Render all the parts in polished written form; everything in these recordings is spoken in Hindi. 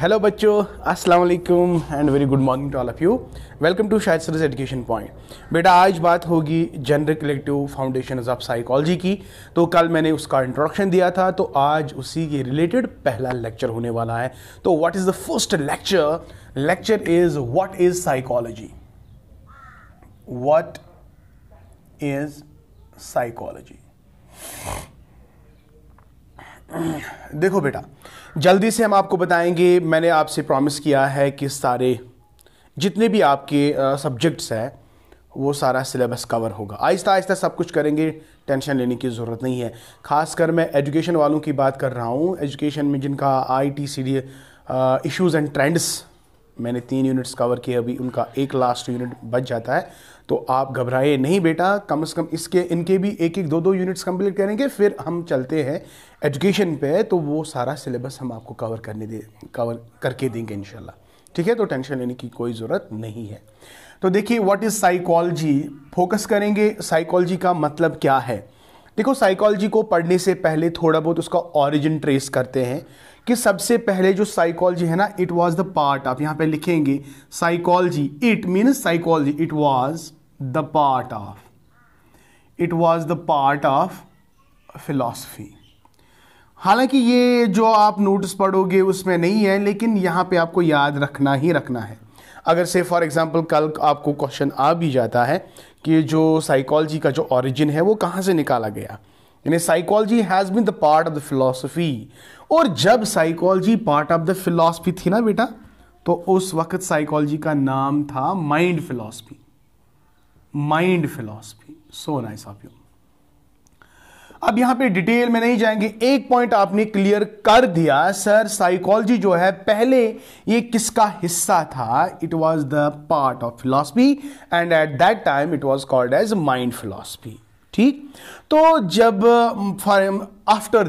हेलो बच्चों, अस्सलाम वालेकुम and very good morning to all of you. Welcome to Shahid Saras education point. बेटा आज बात होगी general collective foundations of psychology की। तो कल मैंने उसका इंट्रोडक्शन दिया था, तो आज उसी के रिलेटेड पहला लेक्चर होने वाला है। तो what is the first lecture? Lecture is what is psychology. What is psychology. देखो बेटा, जल्दी से हम आपको बताएंगे। मैंने आपसे प्रॉमिस किया है कि सारे जितने भी आपके सब्जेक्ट्स हैं वो सारा सिलेबस कवर होगा। आहिस्ता आहिस्ता सब कुछ करेंगे, टेंशन लेने की ज़रूरत नहीं है। खासकर मैं एजुकेशन वालों की बात कर रहा हूँ। एजुकेशन में जिनका ITCD इश्यूज़ एंड ट्रेंड्स, मैंने 3 यूनिट्स कवर किए, अभी उनका एक लास्ट यूनिट बच जाता है। तो आप घबराए नहीं बेटा, कम से कम इनके भी एक एक 2 यूनिट्स कंप्लीट करेंगे, फिर हम चलते हैं एजुकेशन पे। तो वो सारा सिलेबस हम आपको कवर करके देंगे इंशाल्लाह। ठीक है, तो टेंशन लेने की कोई ज़रूरत नहीं है। तो देखिए, व्हाट इज़ साइकोलॉजी, फोकस करेंगे साइकोलॉजी का मतलब क्या है। देखो, साइकोलॉजी को पढ़ने से पहले थोड़ा बहुत उसका ऑरिजिन ट्रेस करते हैं कि सबसे पहले जो साइकोलॉजी है ना, it was the part of, यहां पे लिखेंगे psychology, it means psychology, it was the part of philosophy. हालांकि ये जो आप नोट्स पढ़ोगे उसमें नहीं है, लेकिन यहां पे आपको याद रखना ही रखना है। अगर से फॉर एग्जांपल कल आपको क्वेश्चन आ भी जाता है कि जो साइकोलॉजी का जो ओरिजिन है वो कहां से निकाला गया, यानी psychology has been the part of the philosophy. और जब psychology part of the philosophy थी ना बेटा, तो उस वक्त साइकोलॉजी का नाम था mind philosophy. Mind philosophy, so nice of you. अब यहां पे डिटेल में नहीं जाएंगे, एक पॉइंट आपने क्लियर कर दिया, सर साइकोलॉजी जो है पहले ये किसका हिस्सा था? It was the part of philosophy and at that time it was called as mind philosophy. ठीक, तो जब आफ्टर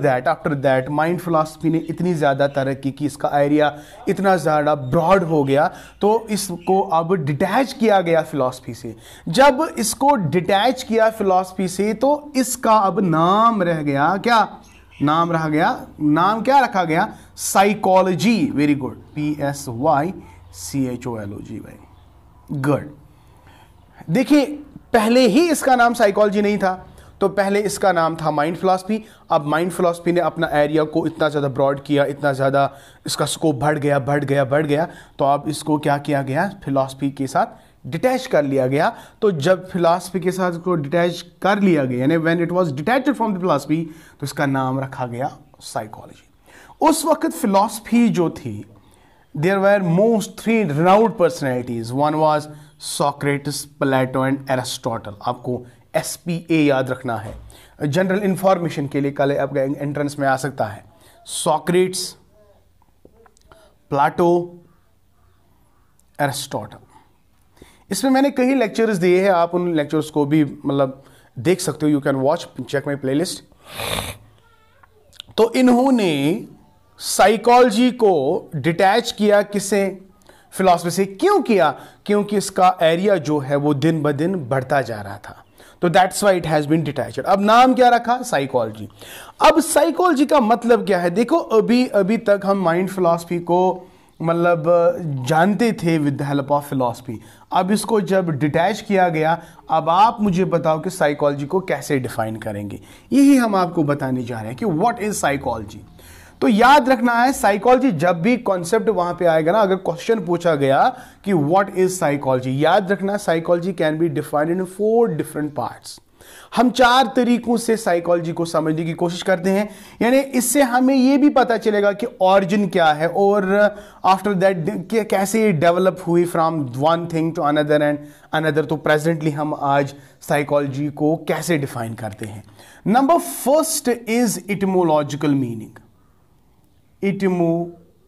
दैट माइंड फिलॉसफी ने इतनी ज़्यादा तरक्की की, इसका एरिया इतना ज़्यादा ब्रॉड हो गया, तो इसको अब डिटैच किया गया फिलॉसफी से। जब इसको डिटैच किया फिलॉसफी से, तो इसका अब नाम रह गया क्या? नाम क्या रखा गया? Psychology. Very good, PSYCHOLOG। Good. देखिए, पहले ही इसका नाम साइकोलॉजी नहीं था, तो पहले इसका नाम था माइंड फिलॉसफी। अब माइंड फिलॉसफी ने अपना एरिया को इतना ज़्यादा ब्रॉड किया, इतना ज़्यादा इसका स्कोप बढ़ गया, तो अब इसको क्या किया गया? फिलॉसफी के साथ डिटैच कर लिया गया। तो जब फिलॉसफी के साथ इसको डिटैच कर लिया गया, यानी when it was detached from the philosophy, तो इसका नाम रखा गया साइकोलॉजी। उस वक्त फिलॉसफी जो थी, there were most 3 renowned personalities. One was Socrates, Plato and Aristotle. आपको SPA याद रखना है, जनरल इंफॉर्मेशन के लिए, कल आपका एंट्रेंस में आ सकता है। सोक्रेट्स, प्लेटो, एरिस्टोटल। इसमें मैंने कई लेक्चर्स दिए हैं, आप उन लेक्चर्स को भी मतलब देख सकते हो। You can watch, check my playlist. तो इन्होंने साइकोलॉजी को डिटैच किया किससे? फिलॉसफी से। क्यों किया? क्योंकि इसका एरिया जो है वो दिन ब दिन बढ़ता जा रहा था, तो that's why it has been detached. अब नाम क्या रखा? साइकोलॉजी। अब साइकोलॉजी का मतलब क्या है? देखो, अभी तक हम माइंड फिलॉसफी को मतलब जानते थे with the help of philosophy. अब इसको जब डिटैच किया गया, अब आप मुझे बताओ कि साइकोलॉजी को कैसे डिफाइन करेंगे। यही हम आपको बताने जा रहे हैं कि व्हाट इज साइकोलॉजी। तो याद रखना है, साइकोलॉजी जब भी कॉन्सेप्ट वहां पे आएगा ना, अगर क्वेश्चन पूछा गया कि व्हाट इज साइकोलॉजी, याद रखना psychology can be defined in 4 different parts. हम 4 तरीकों से साइकोलॉजी को समझने की कोशिश करते हैं, यानी इससे हमें यह भी पता चलेगा कि ऑरिजिन क्या है और आफ्टर दैट कैसे डेवलप हुई from one thing to another and another. तो प्रेजेंटली हम आज साइकोलॉजी को कैसे डिफाइन करते हैं। Number first is etymological meaning. Etymological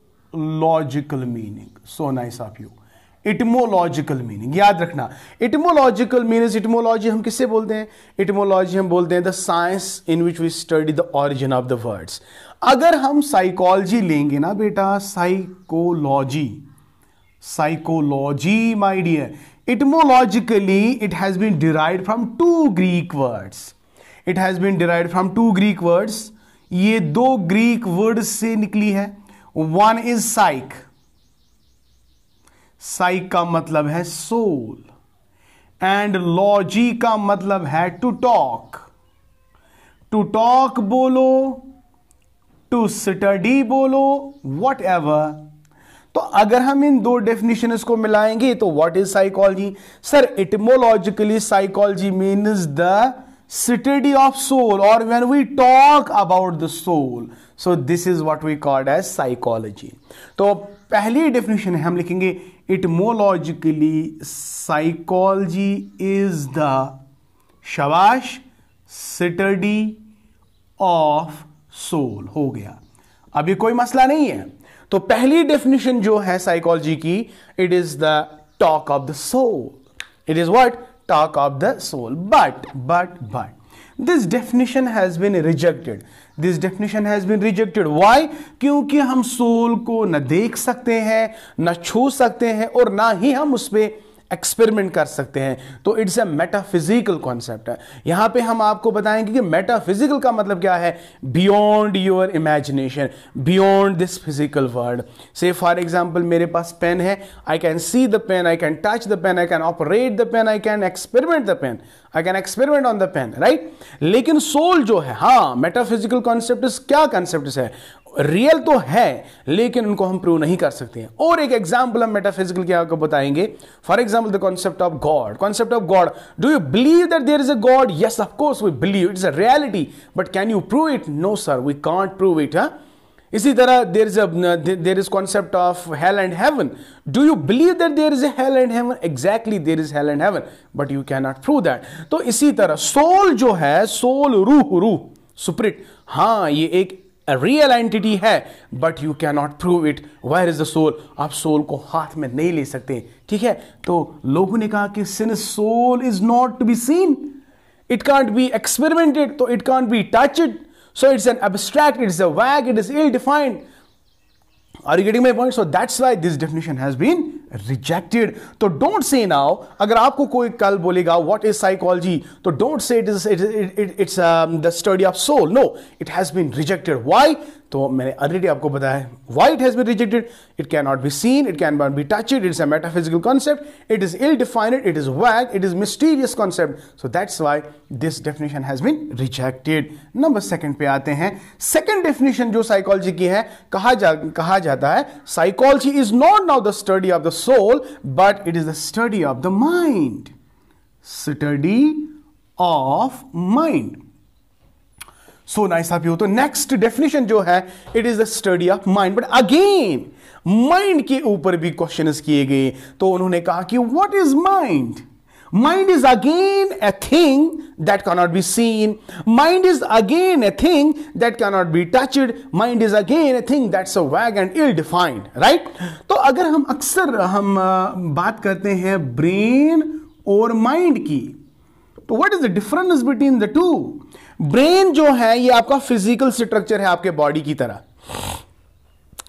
meaning, so nice of you. Etymological meaning याद रखना। इटिमोलॉजिकल मीनिंग, इटिमोलॉजी हम किससे बोलते हैं? इटिमोलॉजी हम बोलते हैं the science in which we study the origin of the words. अगर हम साइकोलॉजी लेंगे ना बेटा, psychology my dear, etymologically it has been derived from 2 Greek words. It has been derived from 2 Greek words. ये 2 ग्रीक वर्ड से निकली है। वन इज साइक, साइक का मतलब है सोल, एंड लॉजी का मतलब है टू टॉक। टू टॉक बोलो, टू स्टडी बोलो, वट एवर। तो अगर हम इन दो डेफिनेशंस को मिलाएंगे तो what is psychology? Sir etymologically psychology means the study of soul, और when we talk about the soul, so this is what we called as psychology. तो पहली डेफिनेशन है, हम लिखेंगे एटिमोलॉजिकली साइकोलॉजी इज द शाबाश स्टडी ऑफ सोल। हो गया, अभी कोई मसला नहीं है। तो पहली डेफिनेशन जो है साइकोलॉजी की, it is the talk of the soul. It is what? Talk of the soul. But this definition has been rejected. This definition has been rejected. Why? क्योंकि हम सोल को न देख सकते हैं, न छू सकते हैं, और ना ही हम उस पर एक्सपेरिमेंट कर सकते हैं। तो इट्स ए मेटाफिजिकल कॉन्सेप्ट है। यहां पे हम आपको बताएंगे कि मेटाफिजिकल का मतलब क्या है, beyond your imagination, beyond this physical world. So for example मेरे पास पेन है, I can see the pen, I can touch the pen, I can operate the pen, I can experiment the pen, I can experiment on the pen, right. लेकिन सोल जो है, हाँ मेटाफिजिकल कॉन्सेप्ट क्या कॉन्सेप्ट है, रियल तो है लेकिन उनको हम प्रूव नहीं कर सकते हैं। और एक एग्जांपल हम मेटाफिजिकल क्या आपको बताएंगे। For example the concept of God. Concept of God, do you believe that there is a God? Yes of course we believe, it's a reality, but can you prove it? No sir, we can't prove it. इसी तरह there is concept of hell and heaven. Do you believe that there is a hell and heaven? Exactly, there is hell and heaven, but you can not prove that. तो इसी तरह सोल जो है, सोल रूह स्पिरिट, हाँ ये एक रियल एंटिटी है, but you can not prove it. Where is the soul? आप सोल को हाथ में नहीं ले सकते, ठीक है। तो लोगों ने कहा कि since soul is not to be seen, it can't be experimented, तो it can't be touched, so it's an abstract, it's a vague, it is ill defined. Are you getting my point? So that's why this definition has been rejected. तो don't say now, अगर आपको कोई कल बोलेगा what is psychology, तो don't say it's the study of soul. No, it has been rejected. Why? तो मैंने already आपको बताया why it has been rejected. It cannot be seen, it cannot be touched, it is a metaphysical concept, it is ill-defined, it is vague, it is mysterious concept. So that's why this definition has been rejected. Number 2 पे आते हैं। Second definition जो psychology की है, कहा जाता है psychology is not now the study of the soul, but it is the study of the mind. Study of mind. So nice of you. तो next definition जो है, it is the study of mind. But again, mind के ऊपर भी questions किए गए। तो उन्होंने कहा कि what is mind? Mind is again a thing that cannot be seen. Mind is again a thing that cannot be touched. Mind is again a thing that's so vague and ill-defined, right? तो अगर हम अक्सर बात करते हैं ब्रेन और माइंड की, तो what is the difference between the two? Brain जो है ये आपका फिजिकल स्ट्रक्चर है, आपके बॉडी की तरह।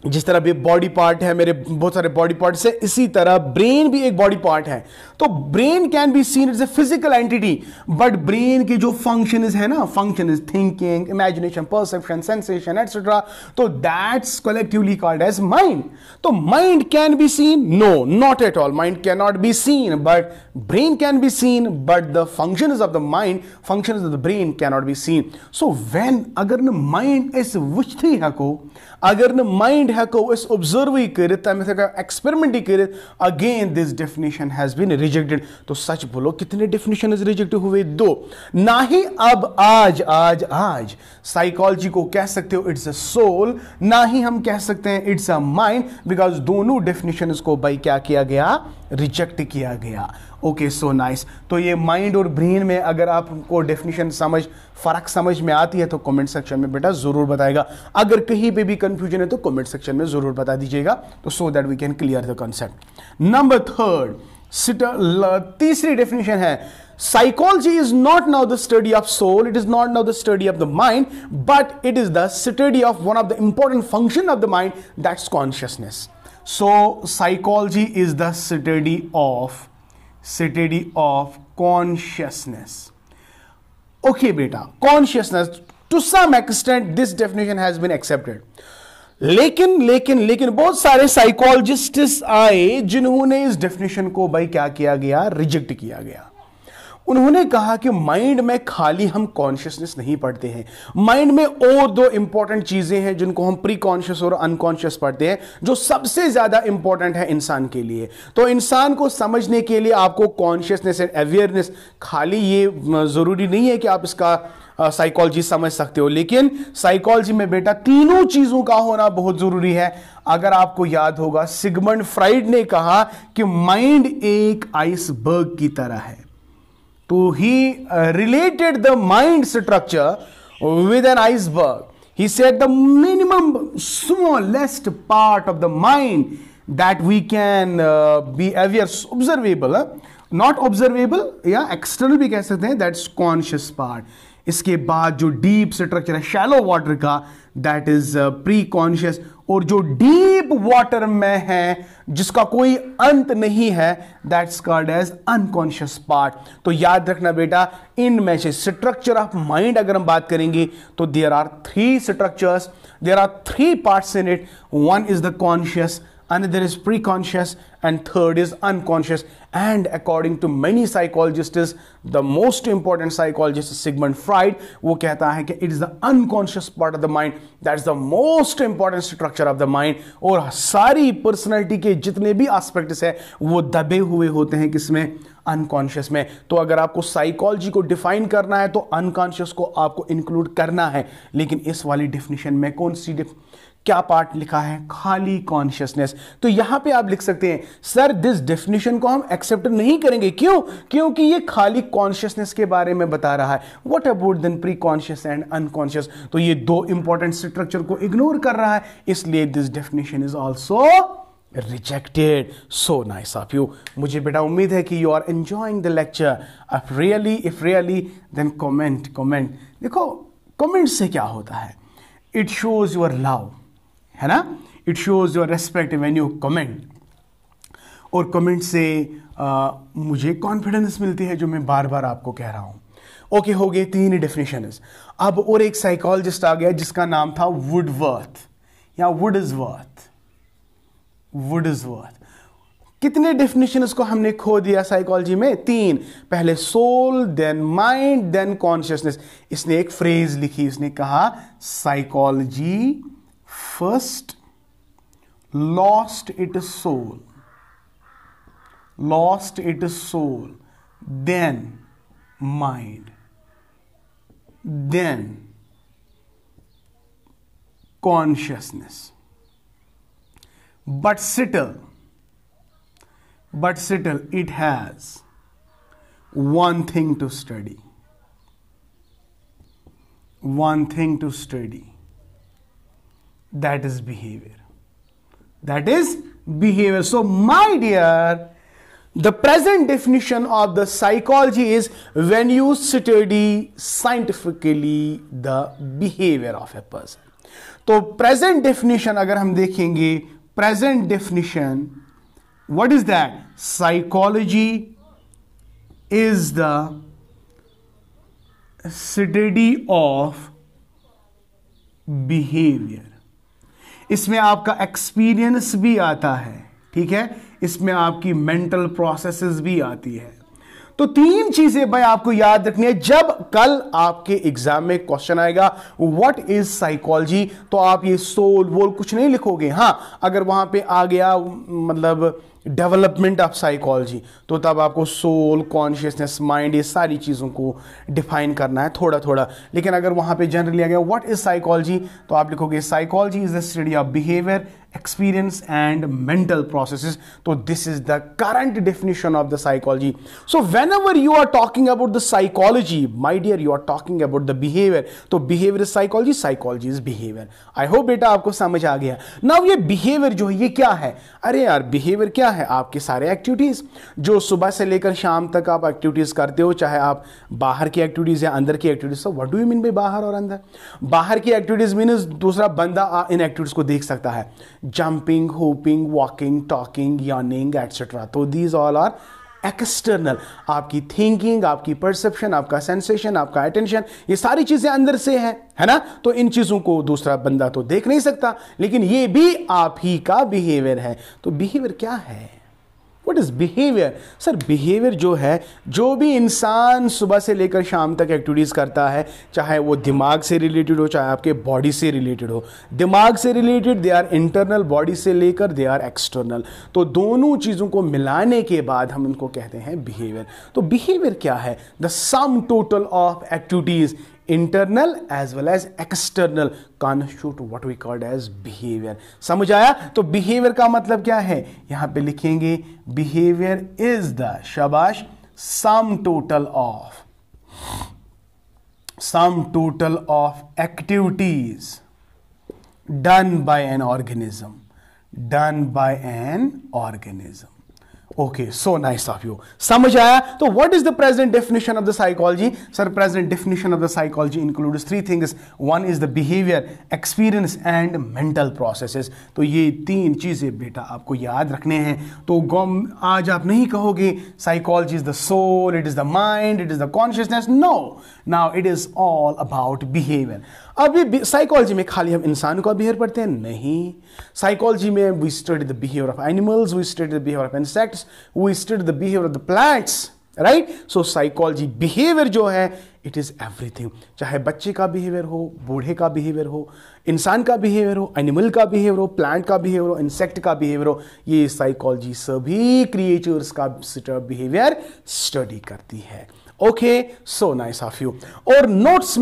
जिस तरह भी बॉडी पार्ट है, मेरे बहुत सारे बॉडी पार्ट्स है, इसी तरह ब्रेन भी एक बॉडी पार्ट है। तो brain can be seen it's a physical entity, but brain की जो फंक्शन है ना, function is thinking, imagination, perception, sensation etcetera, तो that's collectively called as mind. तो mind can be seen? No, not at all. Mind can not be seen, but brain can be seen, but the functions of the mind, functions of the brain can not be seen. So when अगर न माइंड इस वुचथी हको, अगर न माइंड हको इस ऑब्जर्व ही करे, तम एक्सपेरिमेंट ही करे, again this definition has been rejected. तो सच बोलो कितने डेफिनेशन रिजेक्ट हुए? 2। ना ही अब आज साइकोलॉजी को कह सकते हो इट्स अ सोल, ना ही हम कह सकते हैं इट्स अ माइंड, बिकॉज दोनों डेफिनेशन को भाई क्या किया गया? रिजेक्ट किया गया। Okay, so nice. तो ये माइंड और ब्रेन में अगर आपको डेफिनेशन फर्क समझ में आती है तो कमेंट सेक्शन में बेटा जरूर बताएगा। अगर कहीं पे भी कंफ्यूजन है तो कमेंट सेक्शन में जरूर बता दीजिएगा, तो so that we can clear the concept. Number 3, तीसरी डेफिनेशन है, psychology is not now the study of soul, it is not now the study of the mind, but it is the study of one of the important function of the mind, that's consciousness. So psychology is the study of consciousness. Okay beta, consciousness, to some extent this definition has been accepted. लेकिन लेकिन लेकिन बहुत सारे साइकोलॉजिस्ट्स आए जिन्होंने इस डेफिनेशन को भाई क्या किया गया, रिजेक्ट किया गया। उन्होंने कहा कि माइंड में खाली हम कॉन्शियसनेस नहीं पढ़ते हैं, माइंड में और दो इंपॉर्टेंट चीजें हैं जिनको हम प्री कॉन्शियस और अनकॉन्शियस पढ़ते हैं, जो सबसे ज्यादा इंपॉर्टेंट है इंसान के लिए। तो इंसान को समझने के लिए आपको कॉन्शियसनेस एंड अवेयरनेस, खाली ये जरूरी नहीं है कि आप इसका साइकोलॉजी समझ सकते हो, लेकिन साइकोलॉजी में बेटा तीनों चीजों का होना बहुत जरूरी है। अगर आपको याद होगा, सिगमंड फ्राइड ने कहा कि माइंड एक आइसबर्ग की तरह है। तो he related the mind structure with an iceberg. He said the minimum smallest part of the mind that we can be aware, observable, not observable, या external भी कह सकते हैं, that's conscious part. इसके बाद जो डीप स्ट्रक्चर है शैलो वाटर का, दैट इज प्री कॉन्शियस, और जो डीप वाटर में है जिसका कोई अंत नहीं है, that's called as unconscious part. तो याद रखना बेटा, इनमें से स्ट्रक्चर ऑफ माइंड अगर हम बात करेंगे तो there are three structures, there are three parts in it. One is the conscious, another is preconscious, and third is unconscious. And according to many psychologists, the most important psychologist Sigmund Freud, वो कहता है कि it is the unconscious part of the mind that's the most important structure of the mind। और सारी पर्सनैलिटी के जितने भी एस्पेक्ट्स है वो दबे हुए होते हैं किसमें, अनकॉन्शियस में। तो अगर आपको साइकोलॉजी को डिफाइन करना है तो अनकॉन्शियस को आपको इंक्लूड करना है, लेकिन इस वाली डिफिनेशन में कौन सी क्या पार्ट लिखा है, खाली कॉन्शियसनेस। तो यहां पे आप लिख सकते हैं सर दिस डेफिनेशन को हम एक्सेप्ट नहीं करेंगे, क्यों, क्योंकि ये खाली कॉन्शियसनेस के बारे में बता रहा है। What about then preconscious and unconscious, तो ये दो इंपॉर्टेंट स्ट्रक्चर को इग्नोर कर रहा है, इसलिए this definition is also rejected. So nice of you. मुझे बेटा उम्मीद है कि you are enjoying the lecture. If really then comment. देखो कमेंट से क्या होता है, इट शोज योर लव, है ना, it shows your respect when you comment. और कमेंट से मुझे कॉन्फिडेंस मिलती है, जो मैं बार बार आपको कह रहा हूं। ओके, हो गए तीन डेफिनेशन। अब और एक साइकोलॉजिस्ट आ गया जिसका नाम था वुडवर्थ या वुडवर्थ। कितने डेफिनेशन को हमने खो दिया साइकोलॉजी में, तीन। पहले soul, then mind, then consciousness. इसने एक फ्रेज लिखी, इसने कहा psychology first lost it soul, then mind, then consciousness. But still, it has one thing to study. That is behavior. So, my dear, the present definition of the psychology is when you study scientifically the behavior of a person. तो present definition अगर हम देखेंगे, present definition, what is that? Psychology is the study of behavior. इसमें आपका एक्सपीरियंस भी आता है, ठीक है, इसमें आपकी मेंटल प्रोसेसेस भी आती है। तो तीन चीजें भाई आपको याद रखनी है। जब कल आपके एग्जाम में क्वेश्चन आएगा व्हाट इज साइकोलॉजी, तो आप ये सोल वोल कुछ नहीं लिखोगे। हां, अगर वहां पे आ गया मतलब डेवलपमेंट ऑफ साइकोलॉजी, तो तब आपको सोल, कॉन्शियसनेस, माइंड, ये सारी चीज़ों को डिफाइन करना है थोड़ा थोड़ा। लेकिन अगर वहाँ पे जनरली आ गया व्हाट इज साइकोलॉजी, तो आप लिखोगे psychology is the study of behaviour, experience and mental processes. तो this is the current definition of the psychology. So whenever you are talking about the psychology, my dear, you are talking about the behaviour. तो behaviour is psychology, psychology is behaviour. I hope बेटा आपको समझ आ गया। नाउ ये बिहेवियर जो है ये क्या है? अरे यार बिहेवियर क्या है? आपके सारे एक्टिविटीज जो सुबह से लेकर शाम तक आप एक्टिविटीज करते हो, चाहे आप बाहर की एक्टिविटीज या अंदर की एक्टिविटीज। तो what do you mean by बाहर और अंदर? बाहर की एक्टिविटीज मीन्स दूसरा बंदा इन एक्टिविटीज को देख सकता है, jumping, hopping, walking, talking, yawning etcetera. तो दीज ऑल आर एक्सटर्नल, आपकी थिंकिंग, आपकी परसेप्शन, आपका सेंसेशन, आपका अटेंशन, ये सारी चीजें अंदर से है ना। तो इन चीजों को दूसरा बंदा तो देख नहीं सकता, लेकिन ये भी आप ही का बिहेवियर है। तो बिहेवियर क्या है? What is behaviour? Sir behaviour जो है, जो भी इंसान सुबह से लेकर शाम तक एक्टिविटीज करता है, चाहे वो दिमाग से रिलेटेड हो, चाहे आपके बॉडी से रिलेटेड हो। दिमाग से related they are internal, body से लेकर दे आर एक्सटर्नल। तो दोनों चीजों को मिलाने के बाद हम इनको कहते हैं बिहेवियर। तो बिहेवियर क्या है? The sum total of activities internal as well as external constitute what we called as behaviour. समझ आया? तो बिहेवियर का मतलब क्या है? यहां पे लिखेंगे बिहेवियर इज द, शाबाश, सम total of activities done by an organism, Okay, so nice of you. समझ आया? तो what is the present definition of the psychology? Sir, present definition of the psychology includes three things. One is the behavior, experience and mental processes. तो ये तीन चीजें बेटा आपको याद रखने हैं। तो आज आप नहीं कहोगे psychology is the soul, it is the mind, it is the consciousness. No, now it is all about behavior. अब ये साइकोलॉजी में खाली हम इंसानों का बिहेवियर पढ़ते हैं? नहीं। साइकोलॉजी में we study the behaviour of animals, we study the behaviour of insects, we study the behaviour of the plants, right? So psychology behaviour जो है, इट इज एवरीथिंग। चाहे बच्चे का बिहेवियर हो, बूढ़े का बिहेवियर हो, इंसान का बिहेवियर हो, एनिमल का बिहेवियर हो, प्लांट का बिहेवियर हो, इंसेक्ट का बिहेवियर हो, ये साइकोलॉजी सभी क्रिएचर्स का बिहेवियर स्टडी करती है। Okay, so nice of you. और नोट्स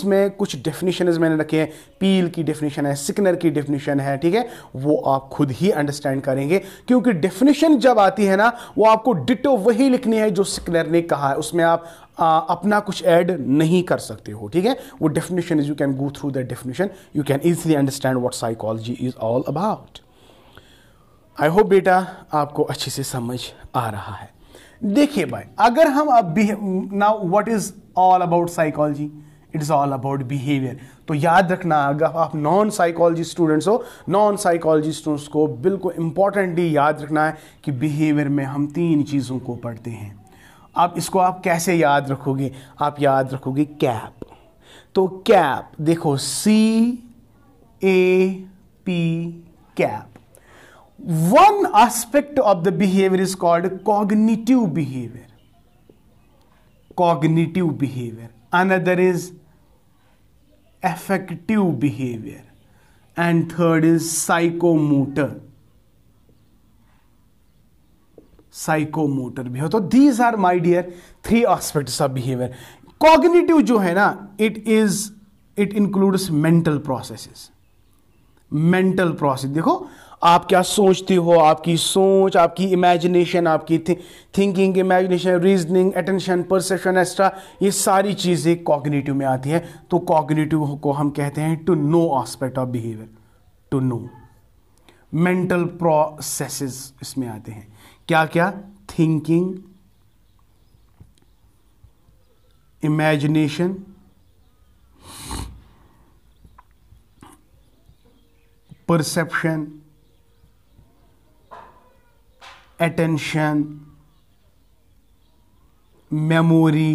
में कुछ डेफिनेशंस मैंने रखे हैं। पील की डेफिनेशन है, सिकनर की डेफिनेशन है, ठीक है? वो आप खुद ही अंडरस्टैंड करेंगे, क्योंकि डेफिनेशन जब आती है ना, वो आपको डिटो वही लिखनी है जो सिकनर ने कहा है, उसमें आप अपना कुछ ऐड नहीं कर सकते हो, ठीक है? वो definition is, you can go through that definition, you can easily understand what psychology is all about. I hope बेटा आपको अच्छे से समझ आ रहा है। देखिए भाई, अगर हम अब now what is all about psychology? It is all about behaviour. तो याद रखना, अगर आप नॉन साइकोलॉजी स्टूडेंट्स हो, नॉन साइकोलॉजी स्टूडेंट्स को बिल्कुल इंपॉर्टेंटली याद रखना है कि बिहेवियर में हम तीन चीज़ों को पढ़ते हैं। अब इसको आप कैसे याद रखोगे? आप याद रखोगे कैप। तो कैप देखो, CAP, cap. One aspect of the behavior is called cognitive behavior. Another is affective behavior. And third is psychomotor behavior. So these are, my dear, three aspects of behavior. Cognitive जो है ना, it includes mental processes. देखो आप क्या सोचते हो, आपकी सोच, आपकी इमेजिनेशन, आपकी thinking, imagination, reasoning, attention, perception, extra, ये सारी चीज़ें कॉग्निटिव में आती हैं। तो कॉग्निटिव को हम कहते हैं to know aspect of behaviour, to know. Mental processes इसमें आते हैं, क्या क्या? Thinking, imagination, perception, attention, memory,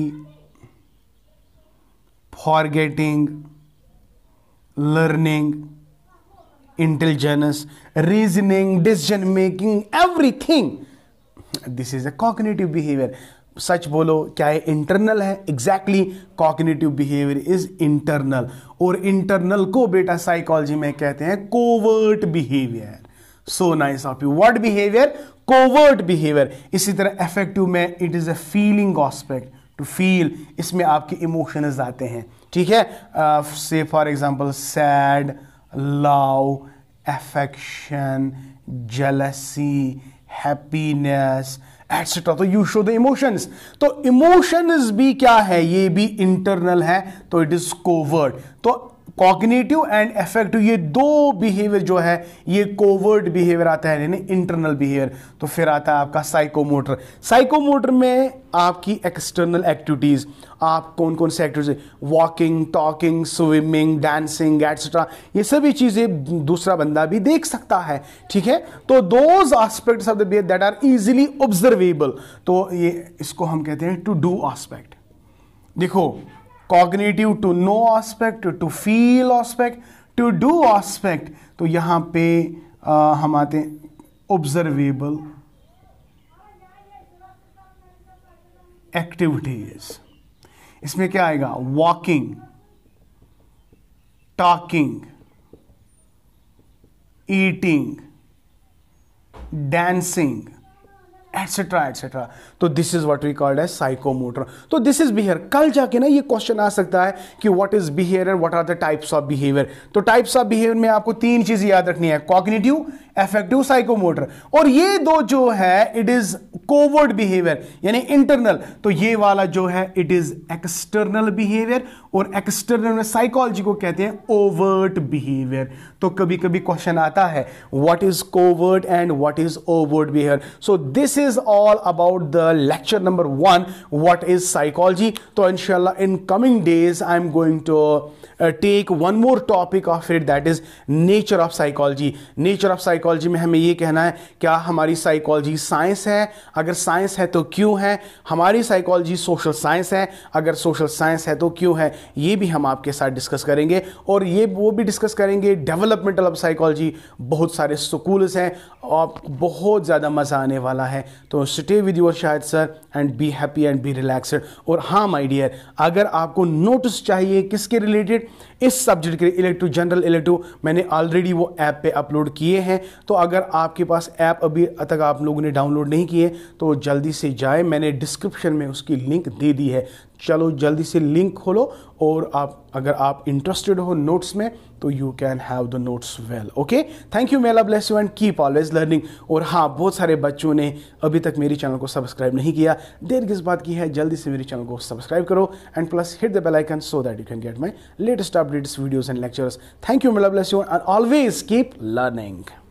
forgetting, learning, intelligence, reasoning, decision making, everything. This is a cognitive behavior. सच बोलो, क्या ये इंटरनल है? Exactly, cognitive behaviour is internal. और इंटरनल को बेटा साइकोलॉजी में कहते हैं covert behaviour. So nice of you. What behaviour? Covert behaviour. इसी तरह अफेक्टिव में it is a feeling aspect, to feel, इसमें आपके इमोशंस आते हैं, ठीक है? Say for example sad, love, affection, jealousy, happiness, etcetera. तो यू शो द इमोशंस। तो इमोशंस भी क्या है? ये भी इंटरनल है, तो इट इज कोवर्ट। तो कॉग्निटिव एंड अफेक्टिव, ये दो बिहेवियर जो है ये कोवर्ट बिहेवियर आता है, यानी इंटरनल बिहेवियर। तो फिर आता है आपका साइकोमोटर। साइकोमोटर में आपकी एक्सटर्नल एक्टिविटीज, आप कौन कौन से activities, walking, talking, swimming, dancing etcetera, ये सभी चीजें दूसरा बंदा भी देख सकता है, ठीक है। तो those aspects of the behaviour that are easily observable, तो ये इसको हम कहते हैं टू डू एस्पेक्ट। देखो, cognitive to know aspect, to feel aspect, to do aspect, तो यहां पे हम आते हैं ऑब्जर्वेबल एक्टिविटीज। इसमें क्या आएगा, walking, talking, eating, dancing etcetera etcetera. तो this is what we called as psychomotor. तो दिस इज बिहेवियर। कल जाके ना ये क्वेश्चन आ सकता है कि what is behaviour and what are the types of behaviour. तो टाइप्स ऑफ बिहेवियर में आपको तीन चीजें याद रखनी है, कॉग्निटिव, अफेक्टिव, साइकोमोटर। और ये दो जो है इट इज कोवर्ट बिहेवियर यानी इंटरनल, तो ये वाला जो है इट इज एक्सटर्नल बिहेवियर, और एक्सटर्नल में साइकोलॉजी को कहते हैं ओवर्ट बिहेवियर। तो कभी कभी क्वेश्चन आता है what is covert and what is overt behaviour. So this is all about the lecture number 1, what is psychology. तो इंशाल्लाह in coming days I am going to take one more topic of it, that is nature of psychology. Nature of psychology में हमें ये कहना है क्या हमारी साइकोलॉजी साइंस है, अगर साइंस है तो क्यों है, हमारी साइकोलॉजी सोशल साइंस है, अगर सोशल साइंस है तो क्यों है, ये भी हम आपके साथ डिस्कस करेंगे। और ये वो भी डिस्कस करेंगे डेवलपमेंटल ऑफ साइकोलॉजी, बहुत सारे स्कूल्स हैं और बहुत ज़्यादा मज़ा आने वाला है। तो stay with your Shahid sir and be happy and B relaxed. और हाँ माय डियर, अगर आपको नोट्स चाहिए किसके रिलेटेड, इस सब्जेक्ट के इलेक्टिव, जनरल इलेक्टिव, मैंने ऑलरेडी वो ऐप पे अपलोड किए हैं। तो अगर आपके पास ऐप अभी तक आप लोगों ने डाउनलोड नहीं किए तो जल्दी से जाए, मैंने डिस्क्रिप्शन में उसकी लिंक दे दी है। चलो जल्दी से लिंक खोलो, और अगर आप इंटरेस्टेड हो नोट्स में तो you can have the notes well. Okay, thank you, may Allah bless you and keep always learning. और हाँ, बहुत सारे बच्चों ने अभी तक मेरे चैनल को सब्सक्राइब नहीं किया, देर किस बात की है, जल्दी से मेरे चैनल को सब्सक्राइब करो and plus hit the bell icon so that you can get my latest updates, videos and lectures. Thank you, may Allah bless you and always keep learning.